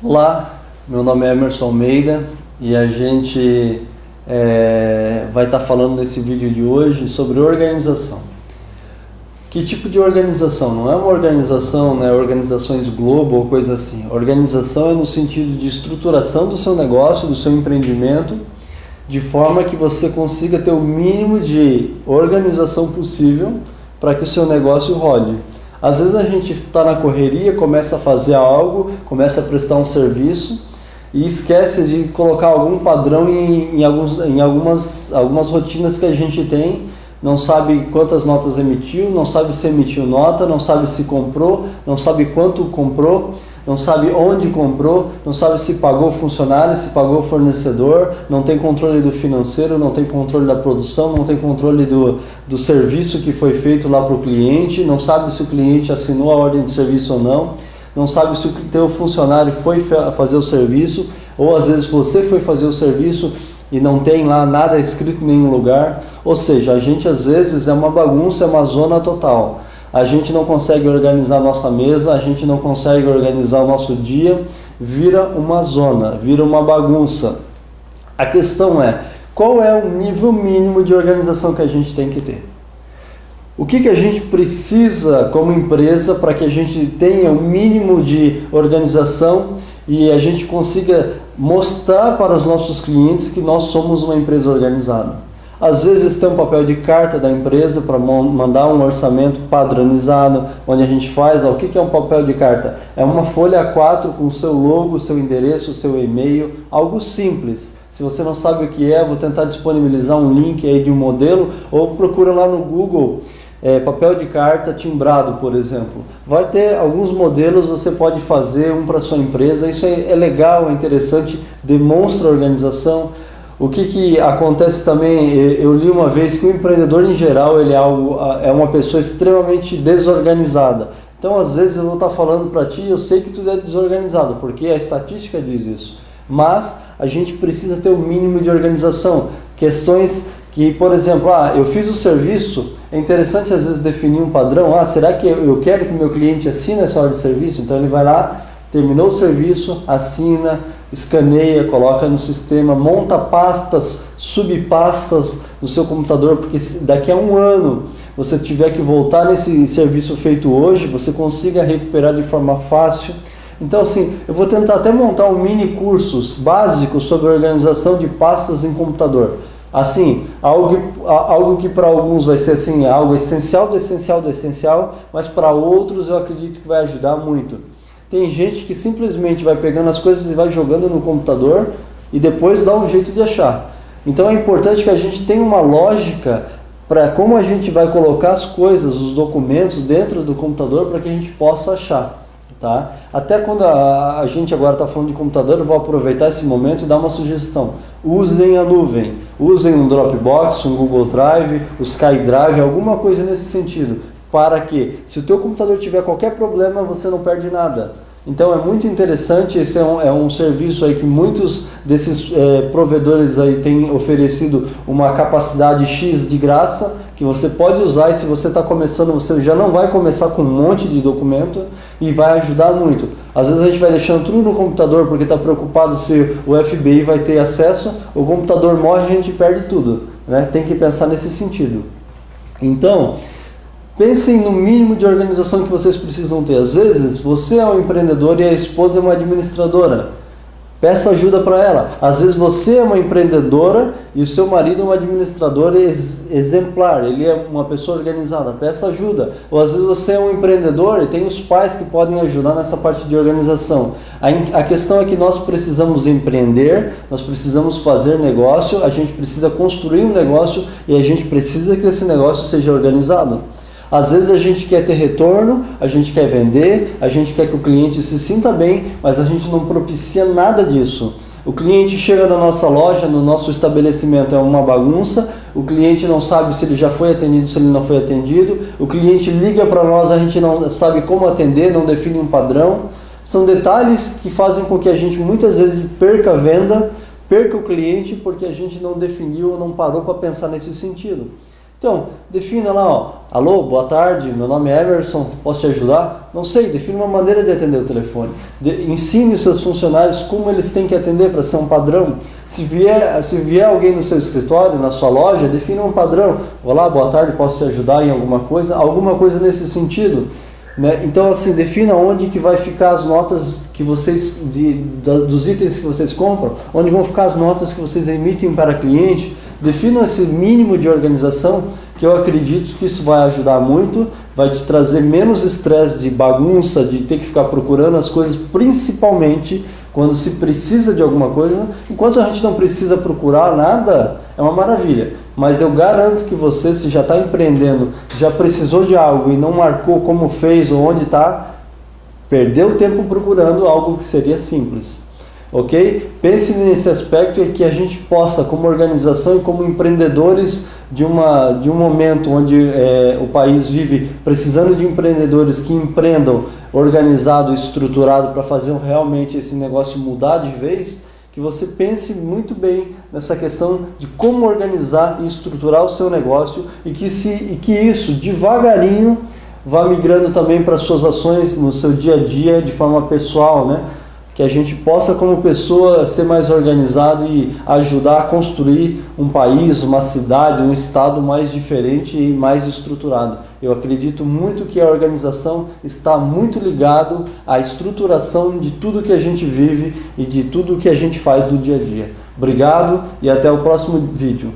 Olá, meu nome é Emerson Almeida e a gente vai estar falando nesse vídeo de hoje sobre organização. Que tipo de organização? Não é uma organização, né, organizações Globo ou coisa assim. Organização é no sentido de estruturação do seu negócio, do seu empreendimento, de forma que você consiga ter o mínimo de organização possível para que o seu negócio rode. Às vezes a gente está na correria, começa a fazer algo, começa a prestar um serviço e esquece de colocar algum padrão em algumas rotinas que a gente tem. Não sabe quantas notas emitiu, não sabe se emitiu nota, não sabe se comprou, não sabe quanto comprou, não sabe onde comprou, não sabe se pagou funcionário, se pagou fornecedor, não tem controle do financeiro, não tem controle da produção, não tem controle do serviço que foi feito lá para o cliente, não sabe se o cliente assinou a ordem de serviço ou não, não sabe se o teu funcionário foi fazer o serviço, ou às vezes você foi fazer o serviço e não tem lá nada escrito em nenhum lugar. Ou seja, a gente às vezes é uma bagunça, é uma zona total. A gente não consegue organizar a nossa mesa, a gente não consegue organizar o nosso dia, vira uma zona, vira uma bagunça. A questão é, qual é o nível mínimo de organização que a gente tem que ter? O que a gente precisa como empresa para que a gente tenha o mínimo de organização e a gente consiga mostrar para os nossos clientes que nós somos uma empresa organizada? Às vezes tem um papel de carta da empresa para mandar um orçamento padronizado, onde a gente faz, o que é um papel de carta? É uma folha A4 com o seu logo, o seu endereço, o seu e-mail, algo simples. Se você não sabe o que é, vou tentar disponibilizar um link aí de um modelo, ou procura lá no Google, papel de carta timbrado, por exemplo. Vai ter alguns modelos, você pode fazer um para sua empresa, isso é legal, é interessante, demonstra organização. O que acontece também, eu li uma vez que o empreendedor em geral ele é uma pessoa extremamente desorganizada. Então às vezes eu vou estar falando para ti, eu sei que tu é desorganizado, porque a estatística diz isso. Mas a gente precisa ter o mínimo de organização. Questões que, por exemplo, eu fiz o serviço, é interessante às vezes definir um padrão. Será que eu quero que o meu cliente assine essa hora de serviço? Então ele vai lá, terminou o serviço, assina, escaneia, coloca no sistema, monta pastas, subpastas no seu computador, porque daqui a um ano você tiver que voltar nesse serviço feito hoje, você consiga recuperar de forma fácil. Então assim, eu vou tentar até montar um mini cursos básicos sobre organização de pastas em computador. Assim, algo que para alguns vai ser assim, algo essencial do essencial do essencial, mas para outros eu acredito que vai ajudar muito. Tem gente que simplesmente vai pegando as coisas e vai jogando no computador e depois dá um jeito de achar. Então é importante que a gente tenha uma lógica para como a gente vai colocar as coisas, os documentos dentro do computador para que a gente possa achar. Tá? Até quando a gente agora está falando de computador, eu vou aproveitar esse momento e dar uma sugestão. Usem a nuvem, usem um Dropbox, um Google Drive, o SkyDrive, alguma coisa nesse sentido. Para que, se o teu computador tiver qualquer problema, você não perde nada. Então é muito interessante, esse é um serviço aí que muitos desses provedores aí têm oferecido uma capacidade X de graça, que você pode usar, e se você está começando, você já não vai começar com um monte de documento e vai ajudar muito. Às vezes a gente vai deixando tudo no computador porque está preocupado se o FBI vai ter acesso, o computador morre e a gente perde tudo, né? Tem que pensar nesse sentido. Então, pensem no mínimo de organização que vocês precisam ter. Às vezes, você é um empreendedor e a esposa é uma administradora. Peça ajuda para ela. Às vezes, você é uma empreendedora e o seu marido é um administrador exemplar. Ele é uma pessoa organizada. Peça ajuda. Ou às vezes, você é um empreendedor e tem os pais que podem ajudar nessa parte de organização. A questão é que nós precisamos empreender, nós precisamos fazer negócio, a gente precisa construir um negócio e a gente precisa que esse negócio seja organizado. Às vezes a gente quer ter retorno, a gente quer vender, a gente quer que o cliente se sinta bem, mas a gente não propicia nada disso. O cliente chega na nossa loja, no nosso estabelecimento, é uma bagunça, o cliente não sabe se ele já foi atendido, se ele não foi atendido, o cliente liga para nós, a gente não sabe como atender, não define um padrão. São detalhes que fazem com que a gente muitas vezes perca a venda, perca o cliente, porque a gente não definiu ou não parou para pensar nesse sentido. Então, defina lá, ó, alô, boa tarde, meu nome é Emerson, posso te ajudar? Não sei, defina uma maneira de atender o telefone. Ensine os seus funcionários como eles têm que atender para ser um padrão. Se vier alguém no seu escritório, na sua loja, defina um padrão. Olá, boa tarde, posso te ajudar em alguma coisa nesse sentido. Né? Então, assim, defina onde que vai ficar as notas que vocês, dos itens que vocês compram, onde vão ficar as notas que vocês emitem para cliente. Definam esse mínimo de organização, que eu acredito que isso vai ajudar muito, vai te trazer menos estresse de bagunça, de ter que ficar procurando as coisas, principalmente quando se precisa de alguma coisa. Enquanto a gente não precisa procurar nada, é uma maravilha. Mas eu garanto que você, se já está empreendendo, já precisou de algo e não marcou como fez ou onde está, perdeu tempo procurando algo que seria simples. Ok? Pense nesse aspecto e que a gente possa, como organização e como empreendedores de um momento onde o país vive precisando de empreendedores que empreendam organizado, estruturado para fazer realmente esse negócio mudar de vez, que você pense muito bem nessa questão de como organizar e estruturar o seu negócio e que isso devagarinho vá migrando também para suas ações no seu dia a dia de forma pessoal, né? Que a gente possa, como pessoa, ser mais organizado e ajudar a construir um país, uma cidade, um estado mais diferente e mais estruturado. Eu acredito muito que a organização está muito ligado à estruturação de tudo que a gente vive e de tudo que a gente faz no dia a dia. Obrigado e até o próximo vídeo.